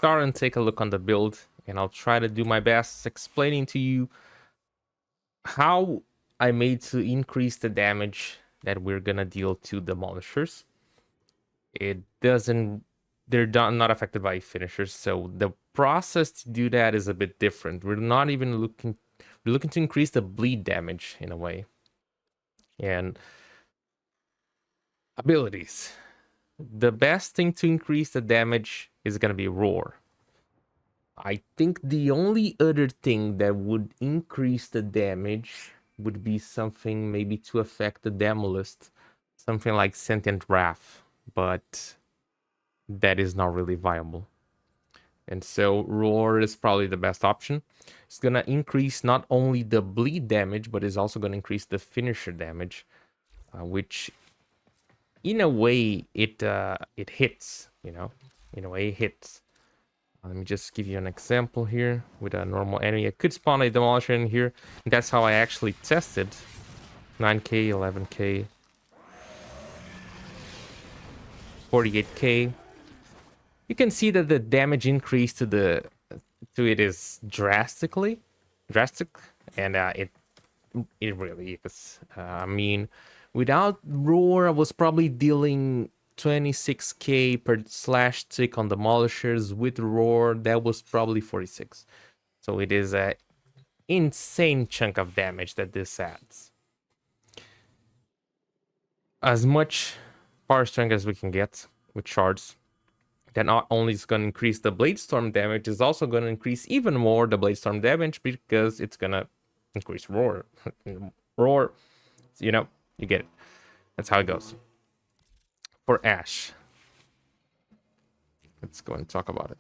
start and take a look on the build, and I'll try to do my best explaining to you how I made to increase the damage that we're gonna deal to demolishers. It doesn't, they're not affected by finishers, so the process to do that is a bit different. We're not even looking, we're looking to increase the bleed damage in a way. And abilities. The best thing to increase the damage is gonna be roar. I think the only other thing that would increase the damage would be something maybe to affect the demolist, something like Sentient Wrath, but that is not really viable. And so Roar is probably the best option. It's gonna increase not only the bleed damage, but it's also gonna increase the finisher damage, which in a way it hits, you know, in a way it hits. Let me just give you an example here with a normal enemy. I could spawn a demolisher in here. And that's how I actually tested 9k, 11k, 48k. You can see that the damage increase to it is drastic, and it really is. I mean, without roar, I was probably dealing 26k per slash tick on demolishers. With roar, that was probably 46. So it is a insane chunk of damage that this adds. As much power strength as we can get with shards. That not only is going to increase the blade storm damage, is also going to increase even more the blade storm damage because it's going to increase roar. Roar, you know, you get it. That's how it goes. For Ash, let's go and talk about it.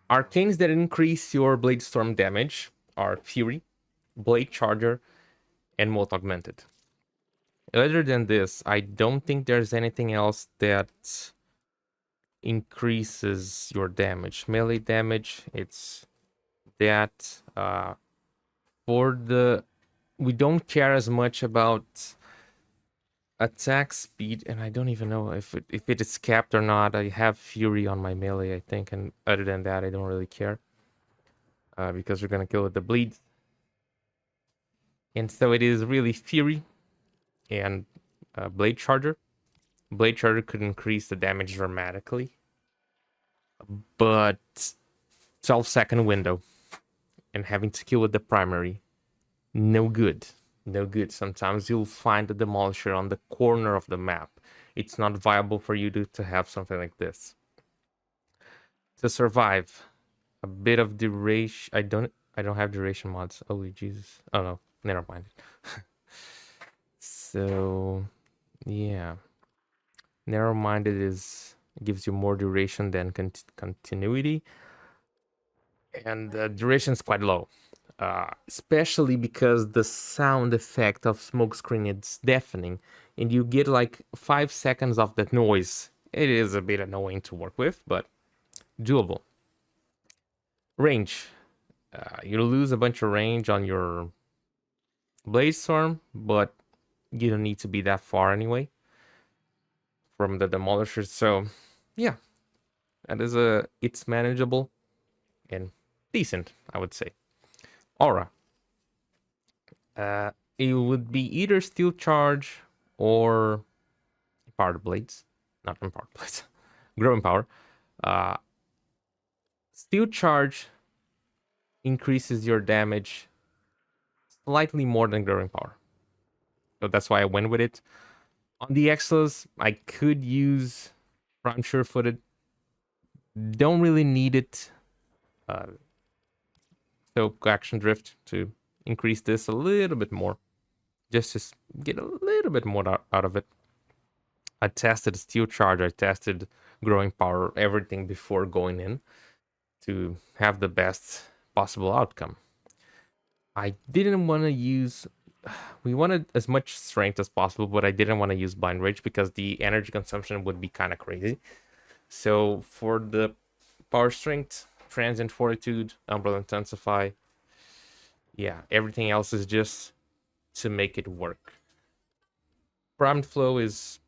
Arcanes that increase your blade storm damage are Fury, Blade Charger, and Molt Augmented. Other than this, I don't think there's anything else that increases your damage. Melee damage, it's that. For the, we don't care as much about attack speed, and I don't even know if it is capped or not. I have Fury on my melee, I think, and other than that, I don't really care because we're gonna kill with the bleed. And so it is really Fury and Blade Charger. Blade Charger could increase the damage dramatically, but 12-second window and having to kill with the primary, no good. No good. Sometimes you'll find a demolisher on the corner of the map. It's not viable for you to have something like this. To survive, a bit of duration. I don't have duration mods. Holy Jesus. Oh no, never mind. So yeah, narrow-minded gives you more duration than continuity, and the duration is quite low. Especially because the sound effect of smokescreen is deafening, and you get like 5 seconds of that noise. It is a bit annoying to work with, but doable. Range. You lose a bunch of range on your Blade Storm, but you don't need to be that far anyway from the demolishers. So yeah, it's manageable and decent, I would say. Aura. It would be either Steel Charge or Power Blades. Not from Power Blades. Growing Power. Steel Charge increases your damage slightly more than Growing Power. So that's why I went with it. On the Exos, I could use Prime Sure-Footed. Don't really need it. So Action Drift to increase this a little bit more. Just to get a little bit more out of it. I tested Steel Charge, I tested Growing Power, everything before going in to have the best possible outcome. I didn't want to use, we wanted as much strength as possible, but I didn't want to use Blind Rage because the energy consumption would be kind of crazy. So for the Power Strength, Transient Fortitude, Umbrella Intensify, yeah, everything else is just to make it work. Primed Flow is,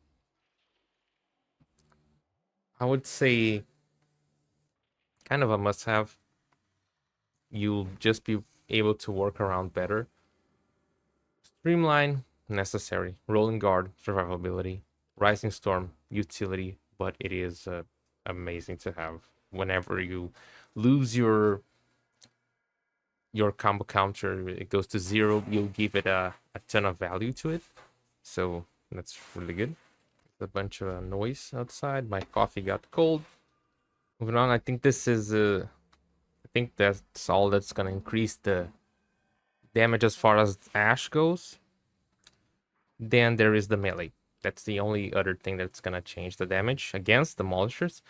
I would say, kind of a must-have. You'll just be able to work around better. Streamline, necessary. Rolling Guard, survivability. Rising Storm, utility, but it is amazing to have. Whenever you lose your combo counter, it goes to 0, you'll give it a ton of value to it. So that's really good. A bunch of noise outside. My coffee got cold. Moving on, I think this is I think that's all that's gonna increase the damage as far as Ash goes. Then there is the melee. That's the only other thing that's gonna change the damage against Demolishers.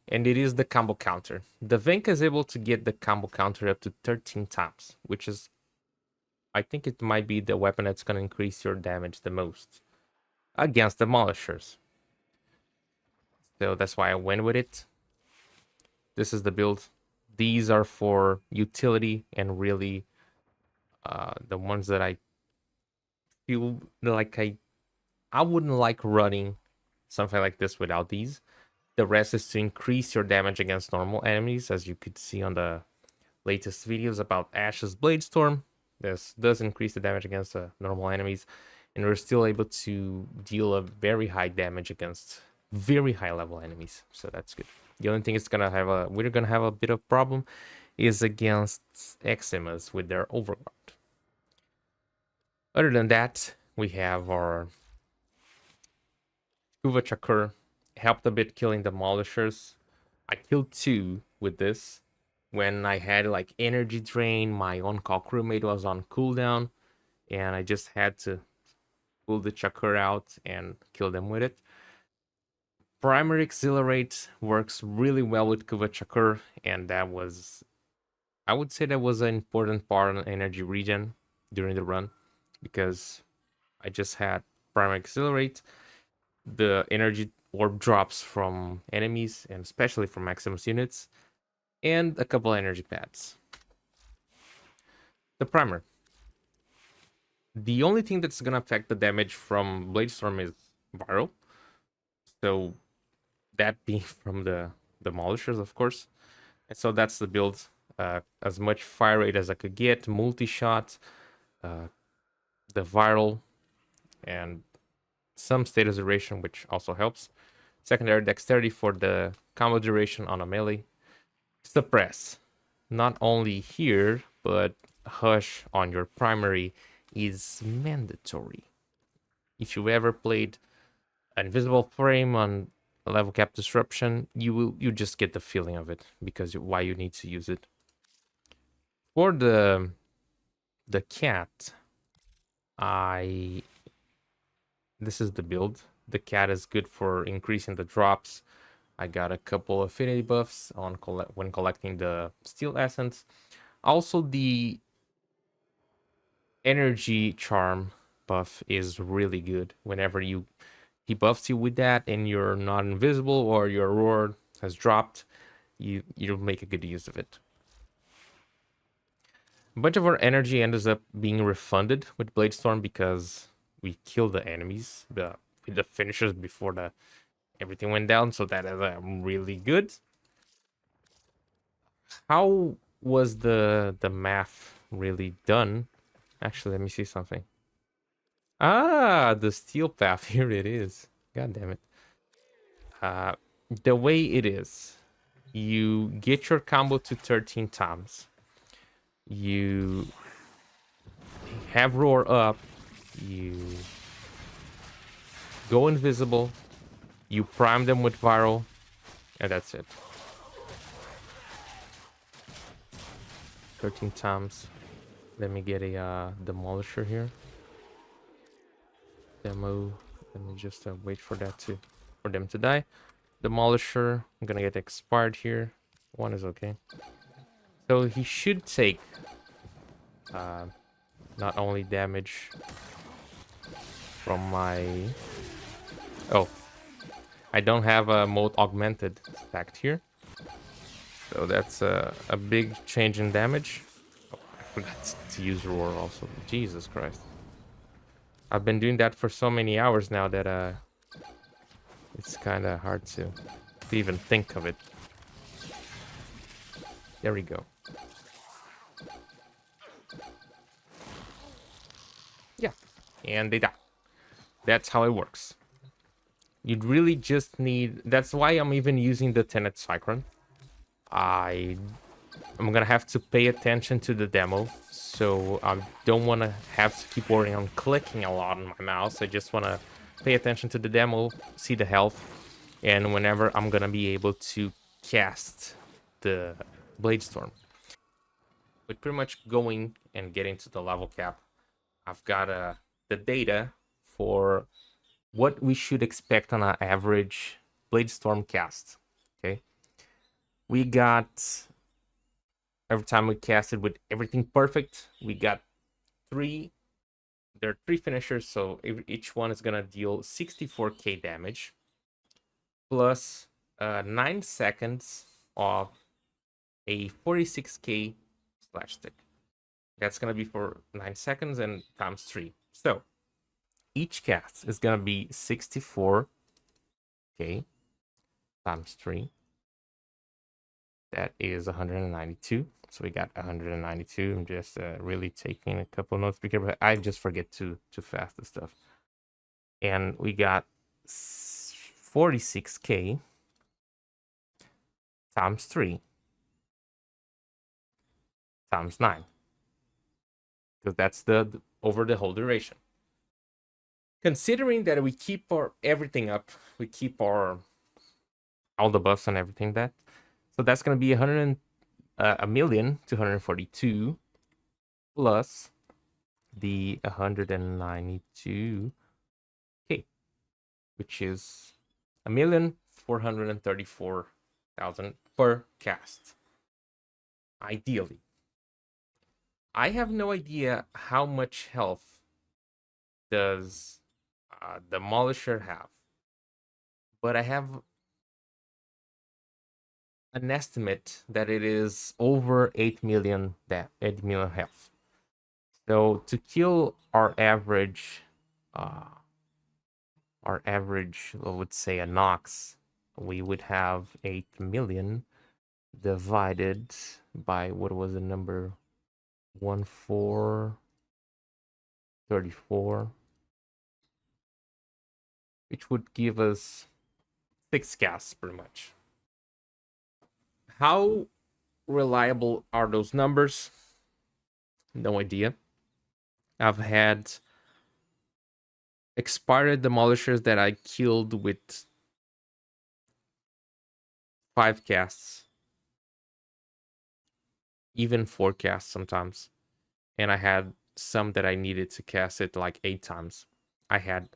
And it is the combo counter. The Venka is able to get the combo counter up to 13 times, which is, I think it might be the weapon that's gonna increase your damage the most against Demolishers. So that's why I went with it. This is the build. These are for utility and really the ones that I feel like I wouldn't like running something like this without these. The rest is to increase your damage against normal enemies, as you could see on the latest videos about Ash's Blade Storm. This does increase the damage against normal enemies, and we're still able to deal a very high damage against very high level enemies, so that's good. The only thing we're gonna have a bit of problem is against Eximas with their overguard. Other than that, we have our Kuva Chakur, helped a bit killing Demolishers. I killed 2 with this. When I had like energy drain, my on-call crewmate was on cooldown, and I just had to pull the Chakur out and kill them with it. Primary Accelerate works really well with Kuva Chakur, and I would say that was an important part on energy regen during the run, because I just had Primary Accelerate, the energy orb drops from enemies, and especially from Maximus units, and a couple energy pads. The primer. The only thing that's gonna affect the damage from Blade Storm is viral. So that being from the Demolishers, of course. And so that's the build. As much fire rate as I could get, multi-shot, the viral, and some status duration, which also helps. Secondary dexterity for the combo duration on a melee. Suppress. Not only here, but Hush on your primary is mandatory. If you ever played Invisible Frame on level cap disruption, you just get the feeling of it, because why you need to use it. For the cat, this is the build. The cat is good for increasing the drops. I got a couple affinity buffs on when collecting the steel essence. Also, the energy charm buff is really good. Whenever he buffs you with that and you're not invisible or your roar has dropped, you'll make a good use of it. A bunch of our energy ends up being refunded with Blade Storm because we kill the enemies with the finishers before everything went down, so that is really good. How was the math really done? Actually, let me see something. Ah, the steel path. Here it is. God damn it. The way it is, you get your combo to 13 times. You have roar up. You go invisible. You prime them with viral, and that's it. 13 times. Let me get a demolisher here. Demo. Let me just wait for them to die. Demolisher. I'm gonna get expired here. 1 is okay. So he should take not only damage from my... Oh, I don't have a mode augmented stacked here, so that's a big change in damage. Oh, I forgot to use roar also. Jesus Christ, I've been doing that for so many hours now that it's kind of hard to even think of it. There we go. Yeah, and they die. That's how it works. You'd really just need... That's why I'm even using the Tenet Cyclone. I'm gonna have to pay attention to the demo, so I don't want to have to keep worrying on clicking a lot on my mouse. I just want to pay attention to the demo, see the health, and whenever I'm gonna be able to cast the Blade Storm. With pretty much going and getting to the level cap, I've got the data for what we should expect on an average Blade Storm cast. Okay, we got... Every time we cast it with everything perfect, we got three. There are three finishers, so each one is gonna deal 64k damage, plus 9 seconds of a 46k splash stick. That's gonna be for 9 seconds and times 3. So each cast is gonna be 64k times 3. That is 192. So we got 192. I'm just really taking a couple notes because I just forget too fast the stuff. And we got 46k times 3 times 9. Because that's the over the whole duration. Considering that we keep our everything up, we keep our all the buffs and everything that. So that's gonna be 1,242 plus the 192k, which is 1,434,000 per cast. Ideally, I have no idea how much health does Demolisher have, but I have an estimate that it is over 8 million health. So to kill our average, I would say a Nox, we would have 8 million divided by, what was the number? 1434, which would give us 6 casts pretty much. How reliable are those numbers? No idea. I've had expired demolishers that I killed with 5 casts, even 4 casts sometimes, and I had some that I needed to cast it like 8 times. I had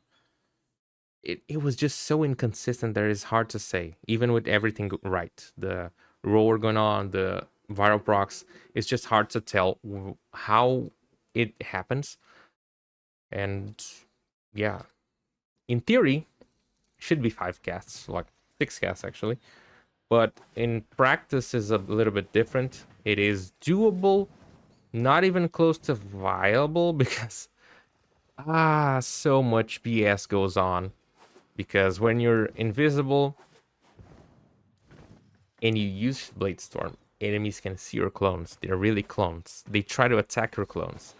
it was just so inconsistent that it's hard to say, even with everything right. The roar going on, the viral procs, it's just hard to tell how it happens. And yeah, in theory, should be 5 casts, like 6 casts actually. But in practice is a little bit different. It is doable, not even close to viable, because so much BS goes on. Because when you're invisible and you use Blade Storm, enemies can see your clones. They're really clones. They try to attack your clones.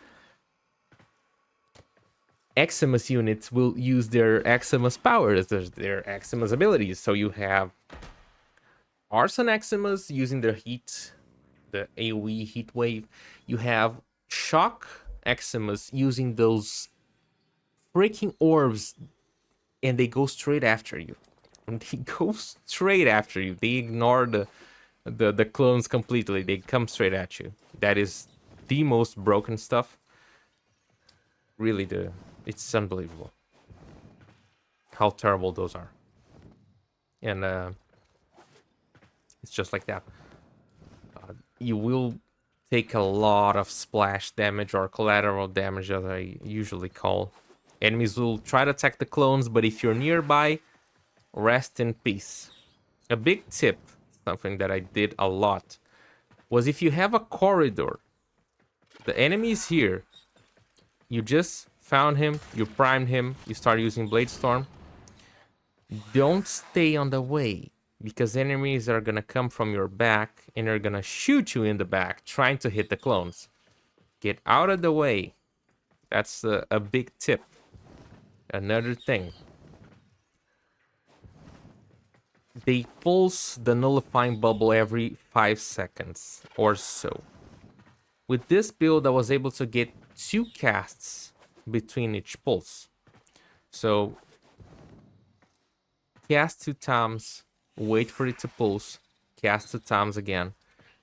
Eximus units will use their Eximus powers, their Eximus abilities. So you have Arson Eximus using their heat, the AoE heat wave. You have Shock Eximus using those freaking orbs, and they go straight after you. And they go straight after you. They ignore the clones completely. They come straight at you. That is the most broken stuff. Really, it's unbelievable how terrible those are. And it's just like that. You will take a lot of splash damage or collateral damage, as I usually call. Enemies will try to attack the clones, but if you're nearby, rest in peace. A big tip, something that I did a lot, was if you have a corridor, the enemy is here, you just found him, you primed him, you start using Blade Storm, don't stay on the way. because enemies are gonna come from your back and are gonna shoot you in the back trying to hit the clones. Get out of the way. That's a big tip. Another thing. They pulse the nullifying bubble every 5 seconds or so. With this build, I was able to get 2 casts between each pulse. So, cast 2 times, wait for it to pulse, cast 2 times again.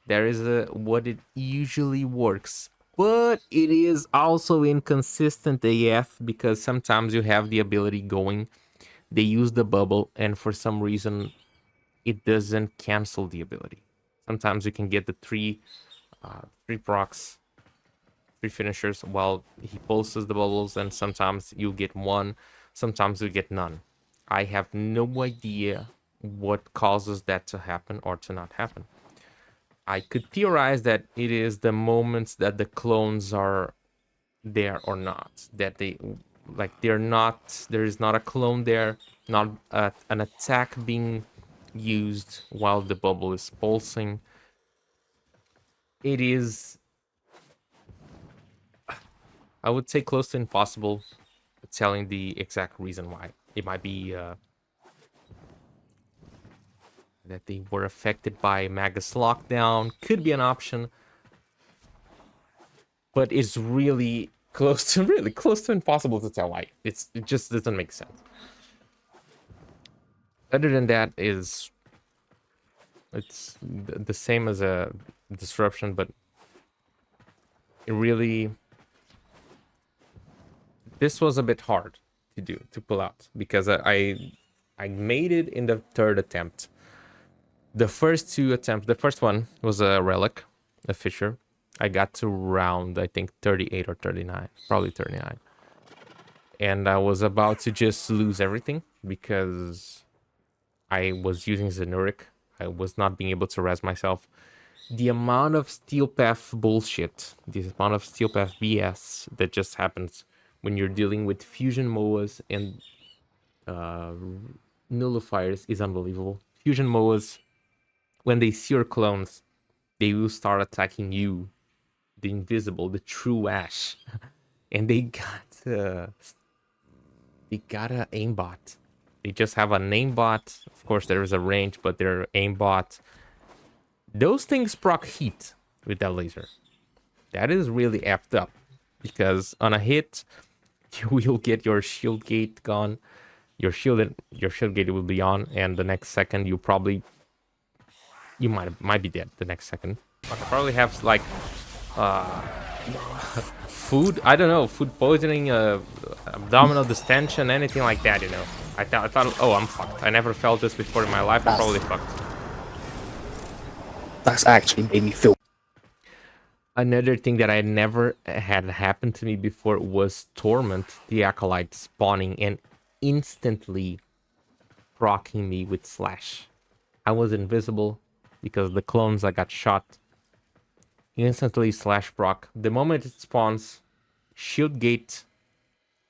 There is what it usually works, but it is also inconsistent AF because sometimes you have the ability going, they use the bubble, and for some reason it doesn't cancel the ability. Sometimes you can get the three procs, 3 finishers while he pulses the bubbles, and sometimes you get one, sometimes you get none. I have no idea what causes that to happen or to not happen. I could theorize that it is the moments that the clones are there or not, that they're not, there is not a clone there, not an attack being used while the bubble is pulsing. It is, I would say, close to impossible telling the exact reason why. It might be that they were affected by Magus lockdown, could be an option, but it's really close to impossible to tell why. It just doesn't make sense. Other than that, it's the same as a disruption, but it really, this was a bit hard to pull out because I made it in the 3rd attempt. The first 2 attempts, the first one was a relic, a fissure. I got to round, I think, 38 or 39, probably 39. And I was about to just lose everything because I was using Zenuric. I was not being able to res myself. The amount of Steel Path bullshit, the amount of Steel Path BS that just happens when you're dealing with Fusion MOAs and nullifiers is unbelievable. Fusion MOAs, when they see your clones, they will start attacking you, the invisible, the true Ash, and they got a aimbot. They just have an aimbot. Of course, there is a range, but they're aimbot. Those things proc heat with that laser. That is really effed up because on a hit, you will get your shield gate gone. Your shield gate will be on, and the next second you might be dead. The next second, I probably have like food. I don't know, food poisoning, abdominal distension, anything like that. You know, I thought, oh, I'm fucked. I never felt this before in my life. I'm probably fucked. That's actually made me feel. Another thing that I never had happened to me before was Torment, the Acolyte, spawning and instantly proccing me with Slash. I was invisible because the clones I got shot. Instantly Slash proc. The moment it spawns, shield gate,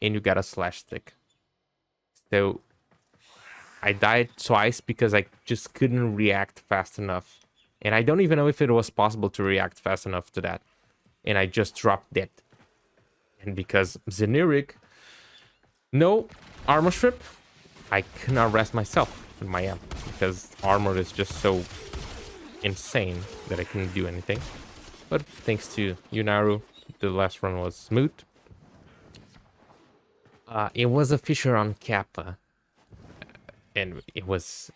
and you got a Slash stick. So I died twice because I just couldn't react fast enough. And I don't even know if it was possible to react fast enough to that. And I just dropped dead. And because Zenuric, no armor strip, I cannot rest myself with my amp. Because armor is just so insane that I couldn't do anything. But thanks to Yunaru, the last run was smooth. It was a fissure on Kappa. And it was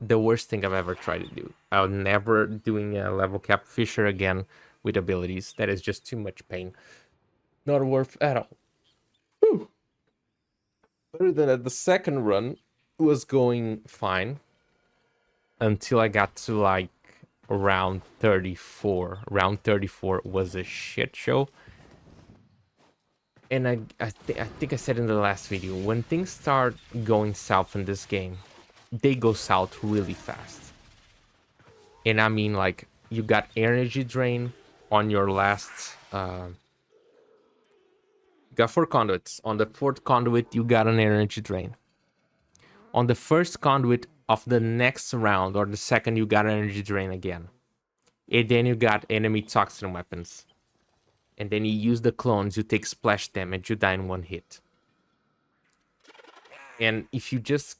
the worst thing I've ever tried to do. I'll never doing a level cap fissure again with abilities. That is just too much pain. Not worth at all. Whew. Other than that, the second run was going fine until I got to like round 34. Round 34 was a shit show. And I think I said in the last video, when things start going south in this game, they go south really fast. And I mean, like, you got energy drain on your last... you got 4 conduits. On the 4th conduit, you got an energy drain. On the first conduit, of the next round or the second you got energy drain again. And then you got enemy toxin weapons. And then you use the clones, you take splash damage, you die in one hit. And if you just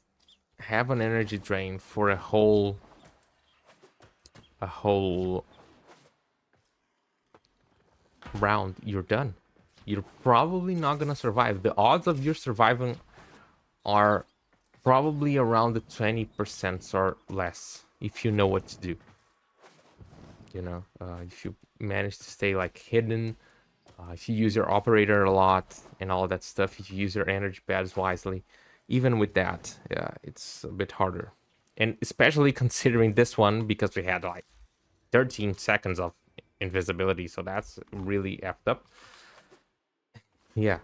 have an energy drain for a whole round, you're done. You're probably not gonna survive. The odds of you surviving are probably around the 20% or less if you know what to do. You know, if you manage to stay like hidden, if you use your operator a lot and all that stuff, if you use your energy pads wisely, even with that, yeah, it's a bit harder. And especially considering this one, because we had like 13 seconds of invisibility, so that's really effed up. Yeah,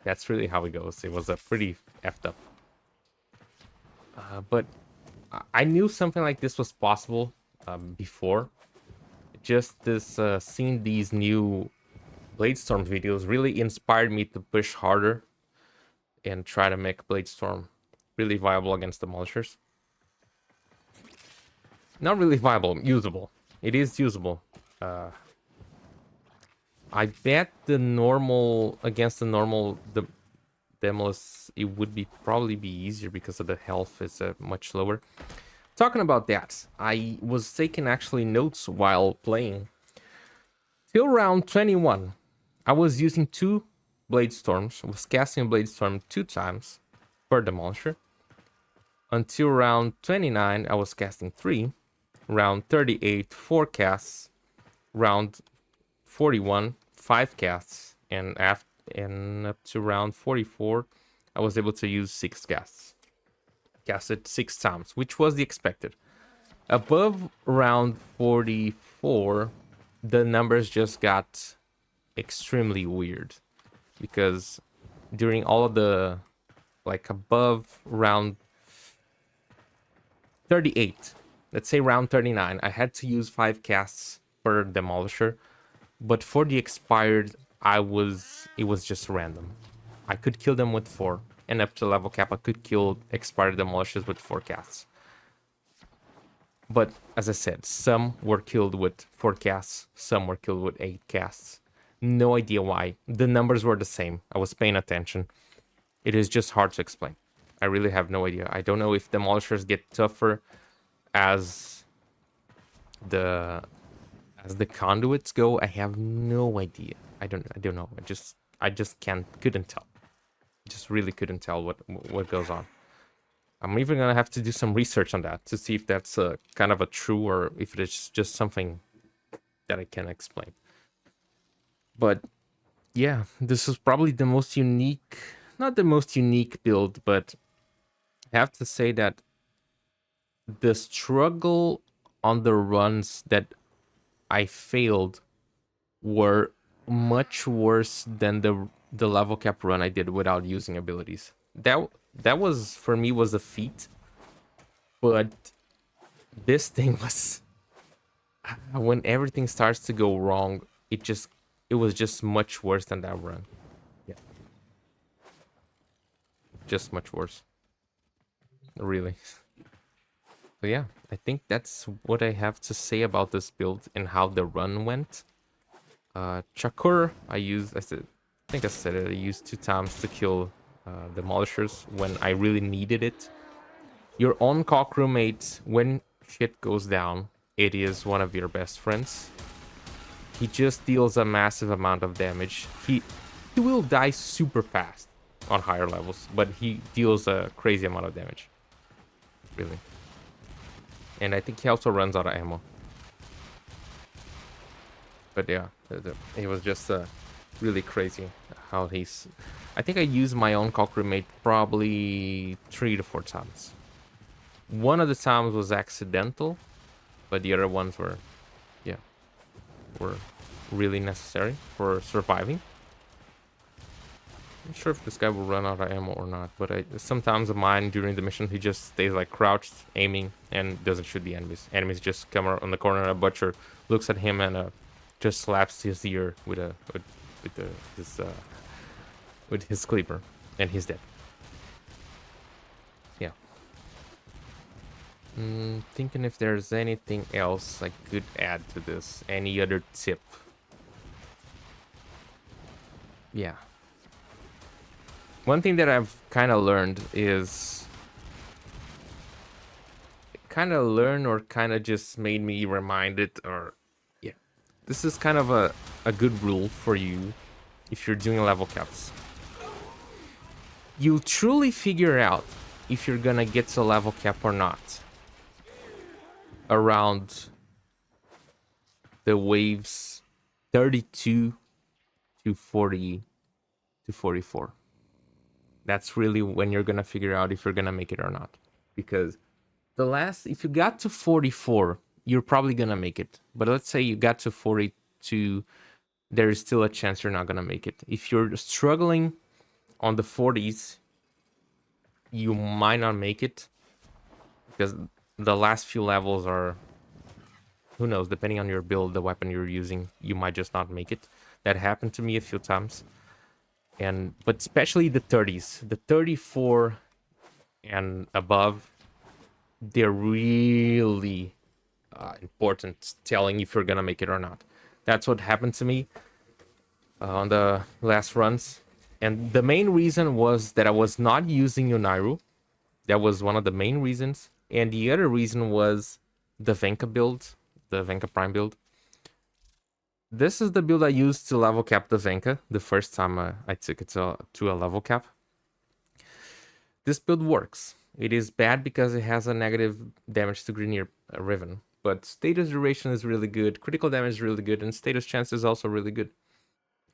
that's really how it goes. It was a pretty effed up. But I knew something like this was possible before. Just this seeing these new Bladestorm videos really inspired me to push harder and try to make Bladestorm really viable against Demolishers. Not really viable, usable. It is usable. I bet the normal against the normal Demolus, it would be probably be easier because of the health is much lower. Talking about that, I was taking actually notes while playing. Till round 21, I was using 2 Bladestorms. I was casting a Bladestorm 2 times per Demolisher. Until round 29, I was casting 3. Round 38, 4 casts. Round 41, 5 casts. And up to round 44, I was able to use 6 casts. Casted 6 times, which was the expected. Above round 44, the numbers just got extremely weird, because during all of the, like, above round 38, let's say round 39, I had to use 5 casts per Demolisher, but for the expired, it was just random. I could kill them with 4, and up to level cap, I could kill expired Demolishers with 4 casts. But as I said, some were killed with 4 casts, some were killed with 8 casts. No idea why. The numbers were the same. I was paying attention. It is just hard to explain. I really have no idea. I don't know if Demolishers get tougher as the conduits go. I have no idea. I don't know. I just couldn't tell. Just really couldn't tell what goes on. I'm even gonna have to do some research on that to see if that's kind of a true, or if it's just something that I can explain. But yeah, this is probably the most unique, not the most unique build, but I have to say that the struggle on the runs that I failed were much worse than the level cap run I did without using abilities. That was, for me, was a feat. But this thing was, when everything starts to go wrong, it was just much worse than that run. Yeah. Just much worse. Really. So yeah, I think that's what I have to say about this build and how the run went. Chakur, I think I said it, I used 2 times to kill Demolishers when I really needed it. Your own cock roommate, when shit goes down, it is one of your best friends. He just deals a massive amount of damage. He will die super fast on higher levels, but he deals a crazy amount of damage. Really. And I think he also runs out of ammo. But yeah, it was just really crazy how he's... I think I used my own cock roommate probably 3 to 4 times. One of the times was accidental, but the other ones were really necessary for surviving. I'm not sure if this guy will run out of ammo or not, but sometimes of mine during the mission, he just stays like crouched, aiming, and doesn't shoot the enemies. Enemies just come around the corner, and a butcher looks at him and just slaps his ear with his cleaver, and he's dead. Yeah. Thinking if there's anything else I could add to this. Any other tip? Yeah. One thing that I've kind of learned is... or kind of just made me reminded, or... Yeah. This is kind of a good rule for you if you're doing level caps. You'll truly figure out if you're gonna get to level cap or not around the waves 32 to 40 to 44. That's really when you're gonna figure out if you're gonna make it or not. Because if you got to 44, you're probably gonna make it. But let's say you got to 42, there is still a chance you're not gonna make it. If you're struggling on the 40s, you might not make it. Because the last few levels are... Who knows, depending on your build, the weapon you're using, you might just not make it. That happened to me a few times. But especially the 30s. The 34 and above, they're really important, telling if you're gonna make it or not. That's what happened to me on the last runs. And the main reason was that I was not using Yunairu. That was one of the main reasons. And the other reason was the Venka build, the Venka Prime build. This is the build I used to level cap the Venka the first time I took it to a level cap. This build works. It is bad because it has a negative damage to Greenear Riven, but status duration is really good, critical damage is really good, and status chance is also really good.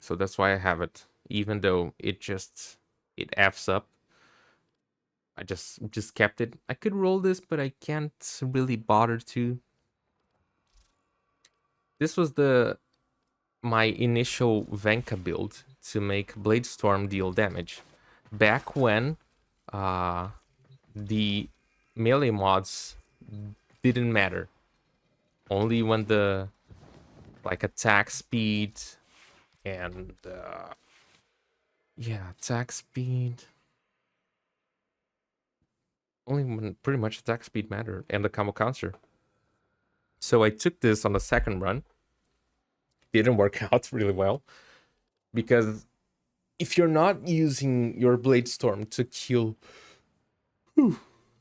So that's why I have it, even though it Fs up. I just kept it. I could roll this, but I can't really bother to. This was my initial Venka build to make Bladestorm deal damage. Back when the melee mods didn't matter. Only when the attack speed and attack speed. Only when pretty much attack speed mattered and the combo counter. So I took this on the second run. Didn't work out really well because if you're not using your Bladestorm to kill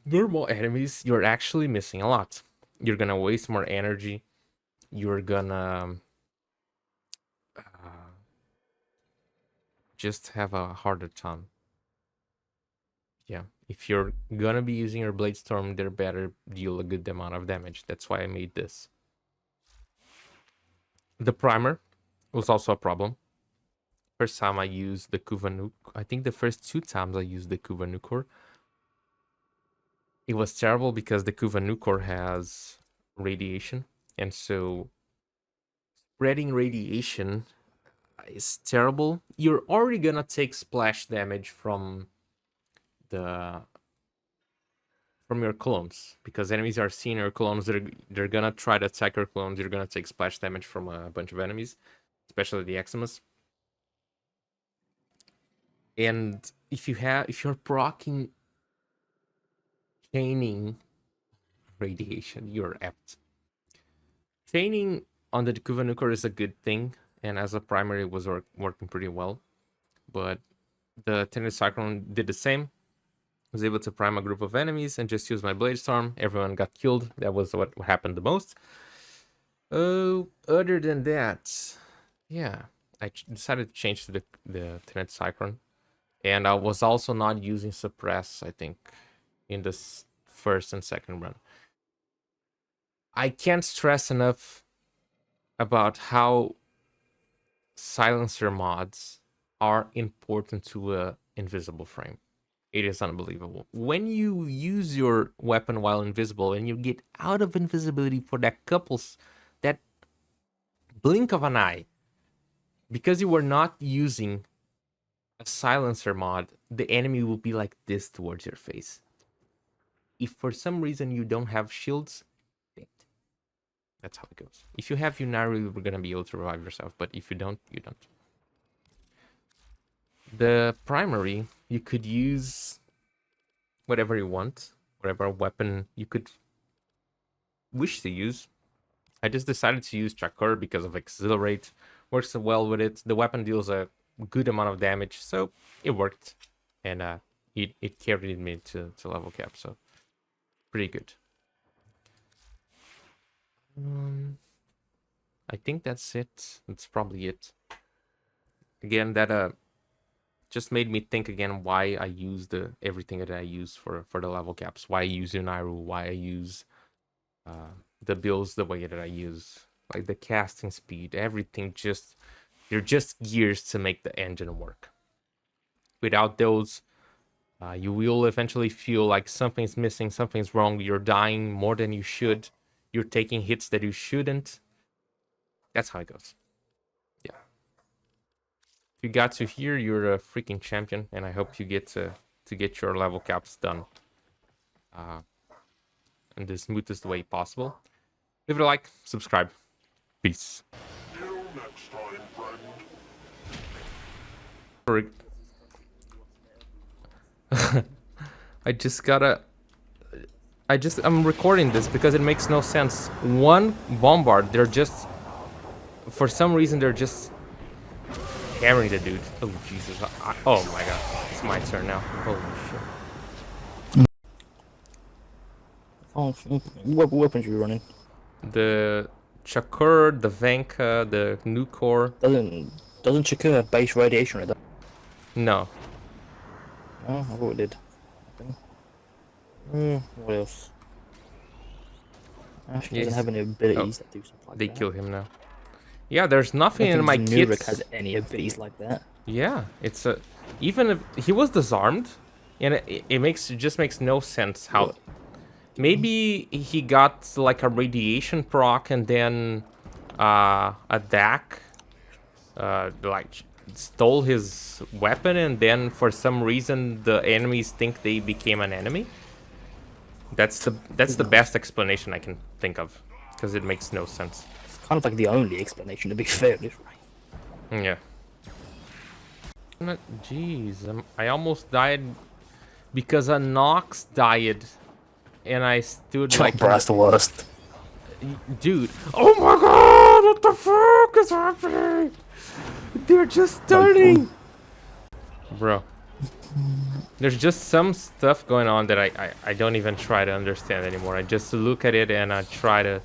normal enemies, you're actually missing a lot. You're gonna waste more energy. You're gonna just have a harder time. Yeah, if you're gonna be using your Bladestorm, they better deal a good amount of damage. That's why I made this. The primer was also a problem. First time I used the Kuvanuk, I think the first 2 times I used the Kuvanukor, it was terrible because the Kuvanukor has radiation, and so spreading radiation is terrible. You're already gonna take splash damage from your clones because enemies are seeing your clones. They're gonna try to attack your clones. You're gonna take splash damage from a bunch of enemies, especially the Eximus. And if you're proccing chaining radiation, you're apt. Chaining on the Kuvanukor is a good thing, and as a primary it was working pretty well. But the Tenet Cyclone did the same. I was able to prime a group of enemies and just use my Bladestorm. Everyone got killed. That was what happened the most. Other than that, yeah, I decided to change to the Tenet Cyclone. And I was also not using Suppress, I think, in this first and second run. I can't stress enough about how silencer mods are important to a invisible frame. It is unbelievable. When you use your weapon while invisible and you get out of invisibility for that blink of an eye, because you were not using a silencer mod, the enemy will be like this towards your face. If for some reason you don't have shields, that's how it goes. If you have Yunairu, we're gonna be able to revive yourself, but if you don't, you don't. The primary, you could use whatever you want, whatever weapon you could wish to use. I just decided to use Chakra because of Exhilarate. Works well with it. The weapon deals a good amount of damage, so it worked. And it carried me to level cap, so pretty good. I think that's it. That's probably it. Again, that just made me think again why I use everything that I use for the level caps. Why I use Unairu, why I use the builds the way that I use. Like the casting speed, everything they're just gears to make the engine work. Without those, you will eventually feel like something's missing, something's wrong. You're dying more than you should. You're taking hits that you shouldn't. That's how it goes. Yeah. If you got to here, you're a freaking champion, and I hope you get to get your level caps done in the smoothest way possible. Leave it a like, subscribe. Peace. Till next time, friend. I'm recording this because it makes no sense. One bombard, for some reason they're just hammering the dude. Oh Jesus! Oh my God! It's my turn now. Holy shit! Oh, what weapons are you running? The Chakra, the Vanka, the Nukor. Doesn't Chakra have base radiation at that? No. Oh, I thought it did. What else? Actually, doesn't have any abilities that do something like They that. kill him now. Yeah, there's nothing I in my Nurek kits. has any abilities like that. Yeah, it's a even if he was disarmed, and it just makes no sense how. What? Maybe he got like a radiation proc and then a DAC like stole his weapon, and then for some reason the enemies think they became an enemy. That's the best explanation I can think of, because it makes no sense. It's kind of like the only explanation, to be fair. Yeah. Jeez, I almost died because a Nox died, and I stood like. That's the worst. Dude, oh my God! What the fuck is happening? They're just turning, bro. There's just some stuff going on that I don't even try to understand anymore. I just look at it and I try to.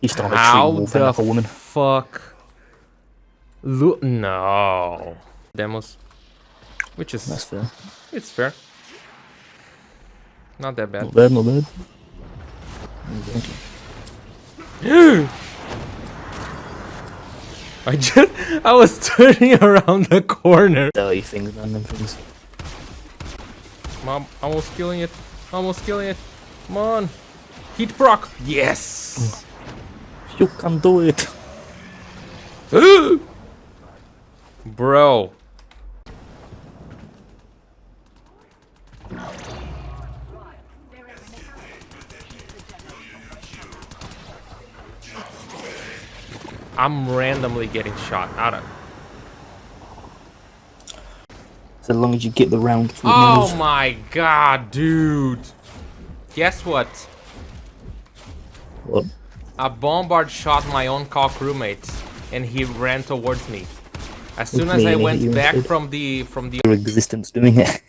You started How wolf the like a woman. fuck? Look, no demos, which is That's fair. it's fair. Not that bad. Not bad, not bad. I was turning around the corner. Dirty things, random things. Mom, almost killing it. Almost killing it. Come on. Heat proc. Yes. You can do it. Bro. I'm randomly getting shot out of. So long as you get the round through Oh nose. my God, dude. Guess what? What? A bombard shot my on call crewmate, and he ran towards me. As soon as I went back from the Your existence doing it.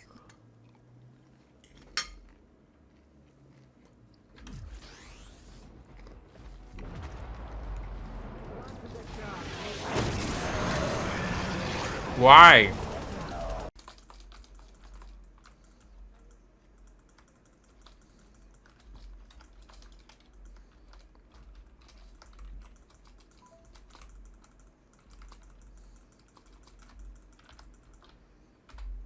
Why?